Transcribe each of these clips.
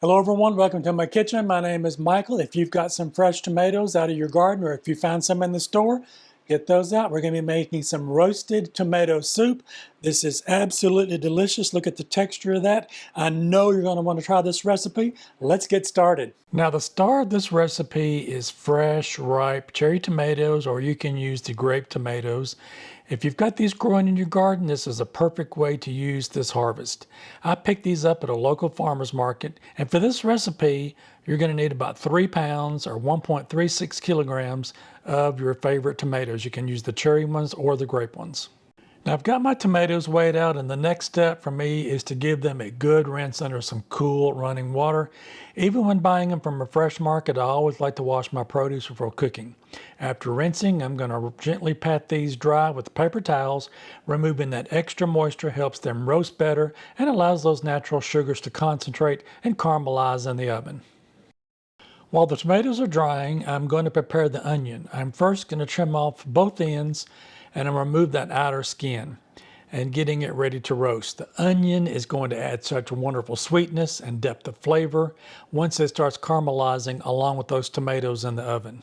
Hello everyone, welcome to my kitchen. My name is Michael. If you've got some fresh tomatoes out of your garden or if you found some in the store, get those out. We're going to be making some roasted tomato soup. This is absolutely delicious. Look at the texture of that. I know you're going to want to try this recipe. Let's get started. Now the star of this recipe is fresh, ripe cherry tomatoes, or you can use the grape tomatoes. If you've got these growing in your garden, this is a perfect way to use this harvest. I picked these up at a local farmer's market, and for this recipe, you're going to need about 3 pounds or 1.36 kilograms of your favorite tomatoes. You can use the cherry ones or the grape ones. Now I've got my tomatoes weighed out, and the next step for me is to give them a good rinse under some cool running water. Even when buying them from a fresh market, I always like to wash my produce before cooking. After rinsing, I'm going to gently pat these dry with paper towels. Removing that extra moisture helps them roast better and allows those natural sugars to concentrate and caramelize in the oven. While the tomatoes are drying, I'm going to prepare the onion. I'm first going to trim off both ends and I'm going to remove that outer skin and getting it ready to roast. The onion is going to add such wonderful sweetness and depth of flavor once it starts caramelizing along with those tomatoes in the oven.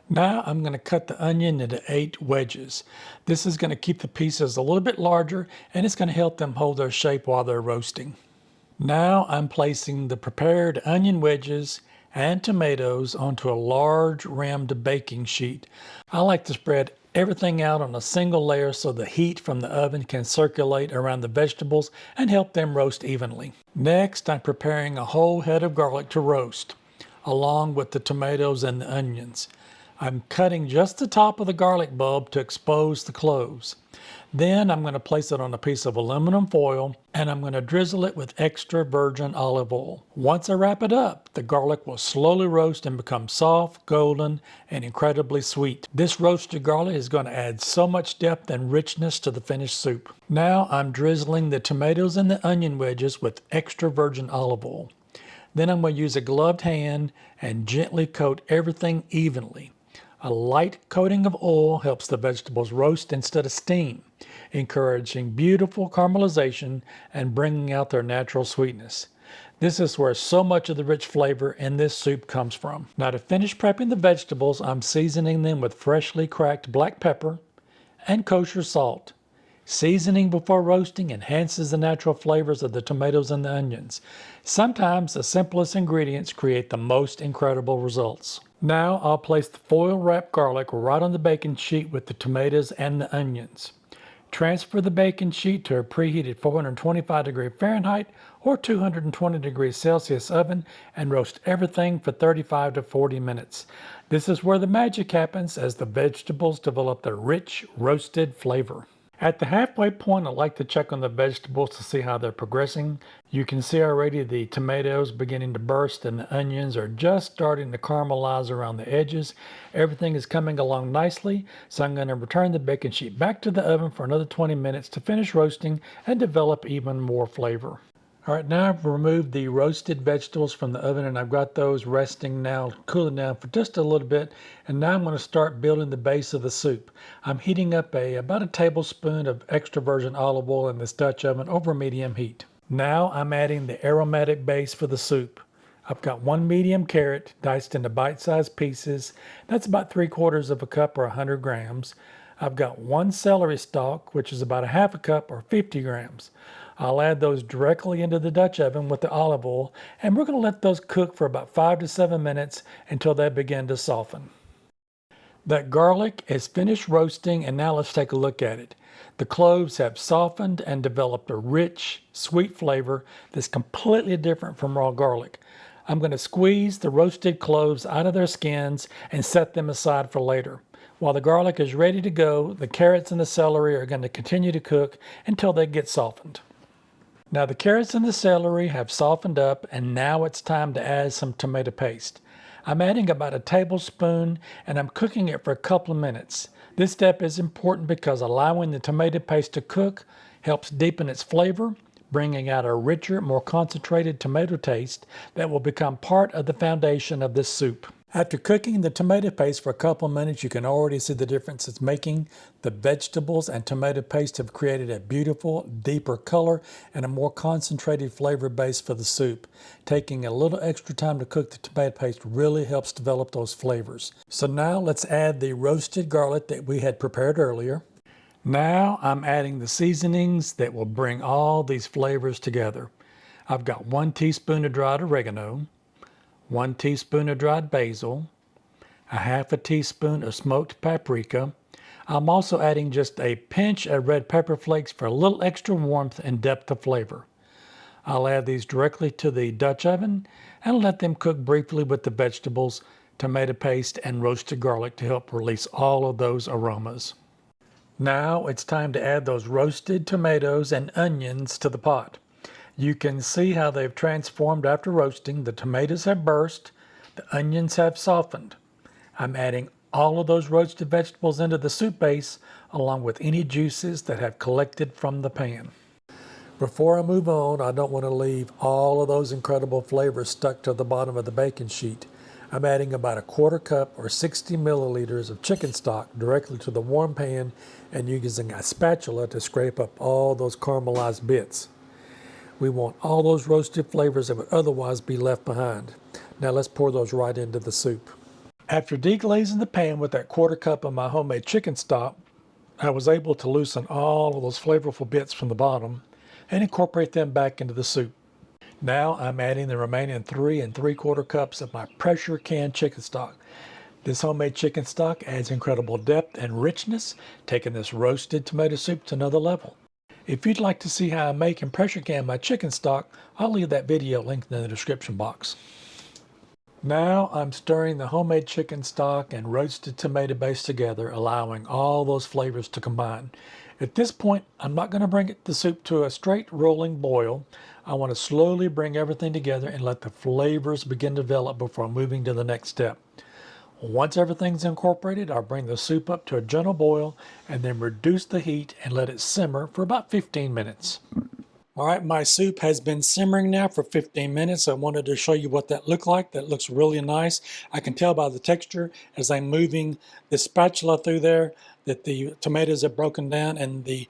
Now I'm going to cut the onion into 8 wedges. This is going to keep the pieces a little bit larger and it's going to help them hold their shape while they're roasting. Now I'm placing the prepared onion wedges and tomatoes onto a large rimmed baking sheet. I like to spread everything out on a single layer so the heat from the oven can circulate around the vegetables and help them roast evenly. Next, I'm preparing a whole head of garlic to roast, along with the tomatoes and the onions. I'm cutting just the top of the garlic bulb to expose the cloves. Then I'm going to place it on a piece of aluminum foil and I'm going to drizzle it with extra virgin olive oil. Once I wrap it up, the garlic will slowly roast and become soft, golden, and incredibly sweet. This roasted garlic is going to add so much depth and richness to the finished soup. Now I'm drizzling the tomatoes and the onion wedges with extra virgin olive oil. Then I'm going to use a gloved hand and gently coat everything evenly. A light coating of oil helps the vegetables roast instead of steam, encouraging beautiful caramelization and bringing out their natural sweetness. This is where so much of the rich flavor in this soup comes from. Now to finish prepping the vegetables, I'm seasoning them with freshly cracked black pepper and kosher salt. Seasoning before roasting enhances the natural flavors of the tomatoes and the onions. Sometimes the simplest ingredients create the most incredible results. Now I'll place the foil wrapped garlic right on the baking sheet with the tomatoes and the onions. Transfer the baking sheet to a preheated 425 degree Fahrenheit or 220 degrees Celsius oven and roast everything for 35 to 40 minutes. This is where the magic happens as the vegetables develop their rich, roasted flavor. At the halfway point, I like to check on the vegetables to see how they're progressing. You can see already the tomatoes beginning to burst and the onions are just starting to caramelize around the edges. Everything is coming along nicely, so I'm going to return the baking sheet back to the oven for another 20 minutes to finish roasting and develop even more flavor. All right, now I've removed the roasted vegetables from the oven and I've got those resting now, cooling down for just a little bit. And now I'm going to start building the base of the soup. I'm heating up about a tablespoon of extra virgin olive oil in this Dutch oven over medium heat. Now I'm adding the aromatic base for the soup. I've got 1 medium carrot diced into bite-sized pieces. That's about 3/4 of a cup or 100 grams. I've got 1 celery stalk, which is about a half a cup or 50 grams. I'll add those directly into the Dutch oven with the olive oil, and we're going to let those cook for about 5 to 7 minutes until they begin to soften. That garlic is finished roasting, and now let's take a look at it. The cloves have softened and developed a rich, sweet flavor that's completely different from raw garlic. I'm going to squeeze the roasted cloves out of their skins and set them aside for later. While the garlic is ready to go, the carrots and the celery are going to continue to cook until they get softened. Now the carrots and the celery have softened up and now it's time to add some tomato paste. I'm adding about a tablespoon and I'm cooking it for a couple of minutes. This step is important because allowing the tomato paste to cook helps deepen its flavor, bringing out a richer, more concentrated tomato taste that will become part of the foundation of this soup. After cooking the tomato paste for a couple minutes, you can already see the difference it's making. The vegetables and tomato paste have created a beautiful, deeper color and a more concentrated flavor base for the soup. Taking a little extra time to cook the tomato paste really helps develop those flavors. So now let's add the roasted garlic that we had prepared earlier. Now I'm adding the seasonings that will bring all these flavors together. I've got 1 teaspoon of dried oregano, 1 teaspoon of dried basil, a half a teaspoon of smoked paprika. I'm also adding just a pinch of red pepper flakes for a little extra warmth and depth of flavor. I'll add these directly to the Dutch oven and let them cook briefly with the vegetables, tomato paste, and roasted garlic to help release all of those aromas. Now it's time to add those roasted tomatoes and onions to the pot. You can see how they've transformed after roasting. The tomatoes have burst, the onions have softened. I'm adding all of those roasted vegetables into the soup base along with any juices that have collected from the pan. Before I move on, I don't want to leave all of those incredible flavors stuck to the bottom of the baking sheet. I'm adding about a 1/4 cup or 60 milliliters of chicken stock directly to the warm pan and using a spatula to scrape up all those caramelized bits. We want all those roasted flavors that would otherwise be left behind. Now let's pour those right into the soup. After deglazing the pan with that 1/4 cup of my homemade chicken stock, I was able to loosen all of those flavorful bits from the bottom and incorporate them back into the soup. Now I'm adding the remaining 3 3/4 cups of my pressure canned chicken stock. This homemade chicken stock adds incredible depth and richness, taking this roasted tomato soup to another level. If you'd like to see how I make and pressure can my chicken stock, I'll leave that video linked in the description box. Now I'm stirring the homemade chicken stock and roasted tomato base together, allowing all those flavors to combine. At this point, I'm not going to bring the soup to a straight rolling boil. I want to slowly bring everything together and let the flavors begin to develop before moving to the next step. Once everything's incorporated, I'll bring the soup up to a gentle boil and then reduce the heat and let it simmer for about 15 minutes. All right, my soup has been simmering now for 15 minutes. I wanted to show you what that looked like. That looks really nice. I can tell by the texture as I'm moving the spatula through there that the tomatoes have broken down and the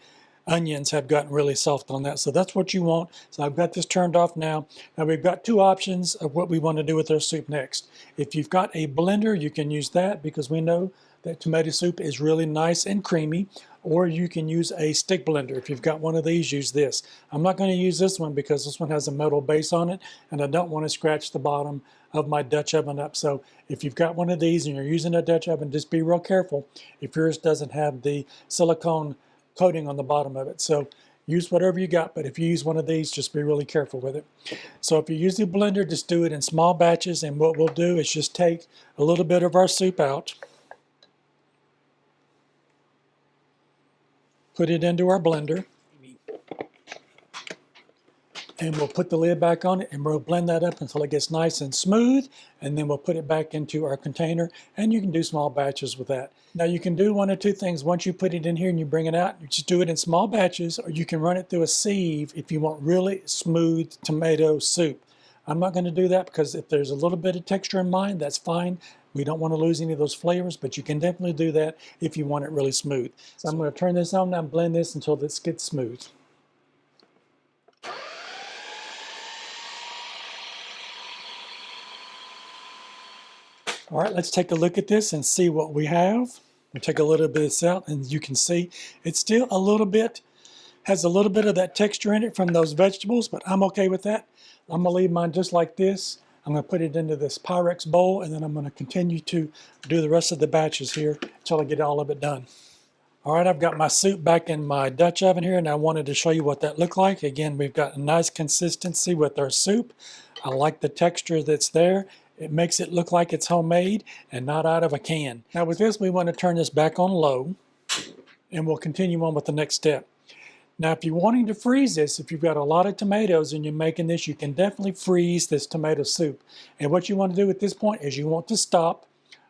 onions have gotten really soft on that. So that's what you want. So I've got this turned off now. Now we've got 2 options of what we want to do with our soup next. If you've got a blender, you can use that because we know that tomato soup is really nice and creamy. Or you can use a stick blender. If you've got one of these, use this. I'm not going to use this one because this one has a metal base on it and I don't want to scratch the bottom of my Dutch oven up. So if you've got one of these and you're using a Dutch oven, just be real careful if yours doesn't have the silicone coating on the bottom of it. So use whatever you got, but if you use one of these, just be really careful with it. So if you use the blender, just do it in small batches, and what we'll do is just take a little bit of our soup out, put it into our blender, and we'll put the lid back on it and we'll blend that up until it gets nice and smooth, and then we'll put it back into our container, and you can do small batches with that. Now you can do one of 2 things. Once you put it in here and you bring it out, you just do it in small batches, or you can run it through a sieve if you want really smooth tomato soup. I'm not going to do that because if there's a little bit of texture in mine, that's fine. We don't want to lose any of those flavors, but you can definitely do that if you want it really smooth. So I'm going to turn this on now and blend this until this gets smooth. All right, let's take a look at this and see what we have. We'll take a little bit of this out, and you can see it's still a little bit, has a little bit of that texture in it from those vegetables, but I'm okay with that. I'm gonna leave mine just like this. I'm gonna put it into this Pyrex bowl, and then I'm gonna continue to do the rest of the batches here until I get all of it done. All right, I've got my soup back in my Dutch oven here, and I wanted to show you what that looked like. Again, we've got a nice consistency with our soup. I like the texture that's there. It makes it look like it's homemade and not out of a can. Now with this, we want to turn this back on low, and we'll continue on with the next step. Now if you're wanting to freeze this, if you've got a lot of tomatoes and you're making this, you can definitely freeze this tomato soup. And what you want to do at this point is you want to stop,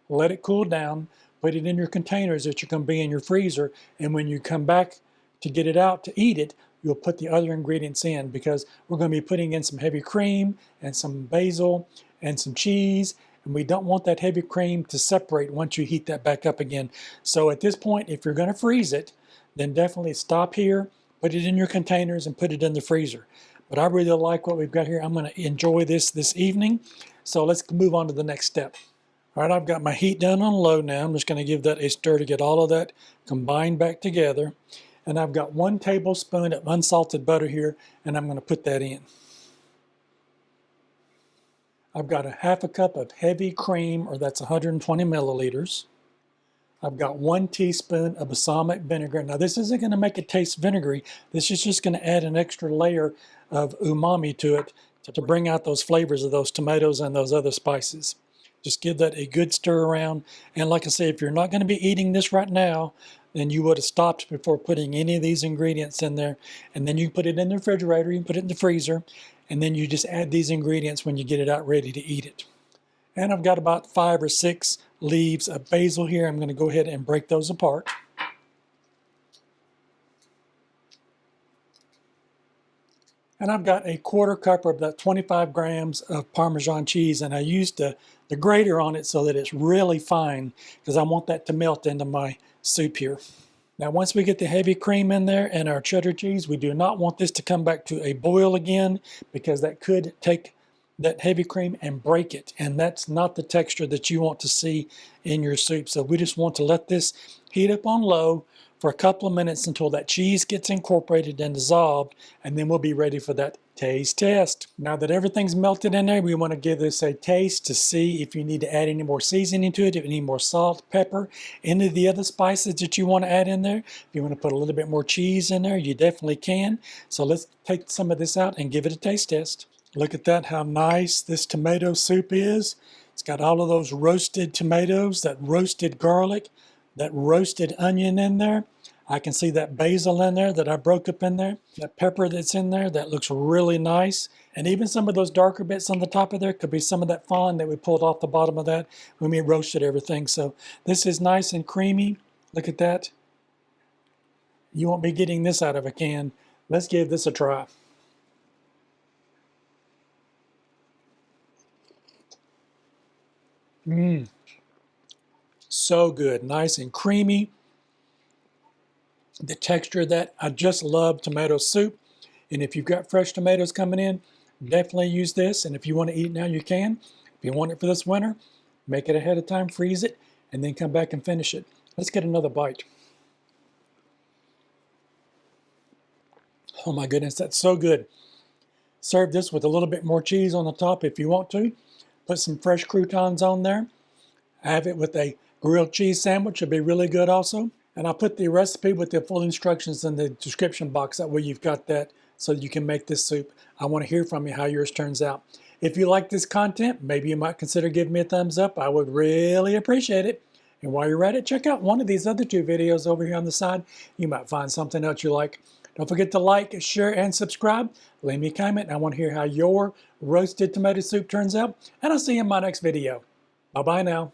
let it cool down, put it in your containers that you're going to be in your freezer, and when you come back to get it out to eat it, you'll put the other ingredients in, because we're going to be putting in some heavy cream and some basil and some cheese, and we don't want that heavy cream to separate once you heat that back up again. So at this point, if you're going to freeze it, then definitely stop here, put it in your containers, and put it in the freezer. But I really like what we've got here. I'm going to enjoy this evening. So let's move on to the next step. All right, I've got my heat done on low now. I'm just going to give that a stir to get all of that combined back together. And I've got 1 tablespoon of unsalted butter here, and I'm going to put that in. I've got a 1/2 cup of heavy cream, or that's 120 milliliters. I've got 1 teaspoon of balsamic vinegar. Now this isn't going to make it taste vinegary. This is just going to add an extra layer of umami to it to bring out those flavors of those tomatoes and those other spices. Just give that a good stir around. And like I say, if you're not going to be eating this right now, then you would have stopped before putting any of these ingredients in there. And then you put it in the refrigerator, you can put it in the freezer, and then you just add these ingredients when you get it out ready to eat it. And I've got about 5 or 6 leaves of basil here. I'm going to go ahead and break those apart. And I've got a 1/4 cup of that 25 grams of Parmesan cheese, and I used the grater on it so that it's really fine because I want that to melt into my soup here. Now once we get the heavy cream in there and our cheddar cheese, we do not want this to come back to a boil again because that could take that heavy cream and break it, and that's not the texture that you want to see in your soup. So we just want to let this heat up on low for a couple of minutes until that cheese gets incorporated and dissolved, and then we'll be ready for that taste test. Now that everything's melted in there, we want to give this a taste to see if you need to add any more seasoning to it, if you need more salt, pepper, any of the other spices that you want to add in there. If you want to put a little bit more cheese in there, you definitely can. So let's take some of this out and give it a taste test. Look at that, how nice this tomato soup is. It's got all of those roasted tomatoes, that roasted garlic, that roasted onion in there. I can see that basil in there that I broke up in there. That pepper that's in there, that looks really nice. And even some of those darker bits on the top of there could be some of that fond that we pulled off the bottom of that when we roasted everything. So this is nice and creamy. Look at that. You won't be getting this out of a can. Let's give this a try. So good, nice and creamy. The texture of that, I just love tomato soup. And if you've got fresh tomatoes coming in, definitely use this. And if you want to eat it now, you can. If you want it for this winter, make it ahead of time, freeze it, and then come back and finish it. Let's get another bite. Oh my goodness, that's so good. Serve this with a little bit more cheese on the top if you want to. Put some fresh croutons on there. Have it with a grilled cheese sandwich. It'll be really good also. And I'll put the recipe with the full instructions in the description box. That way you've got that so you can make this soup. I want to hear from you how yours turns out. If you like this content, maybe you might consider giving me a thumbs up. I would really appreciate it. And while you're at it, check out one of these other 2 videos over here on the side. You might find something else you like. Don't forget to like, share, and subscribe. Leave me a comment. I want to hear how your roasted tomato soup turns out. And I'll see you in my next video. Bye-bye now.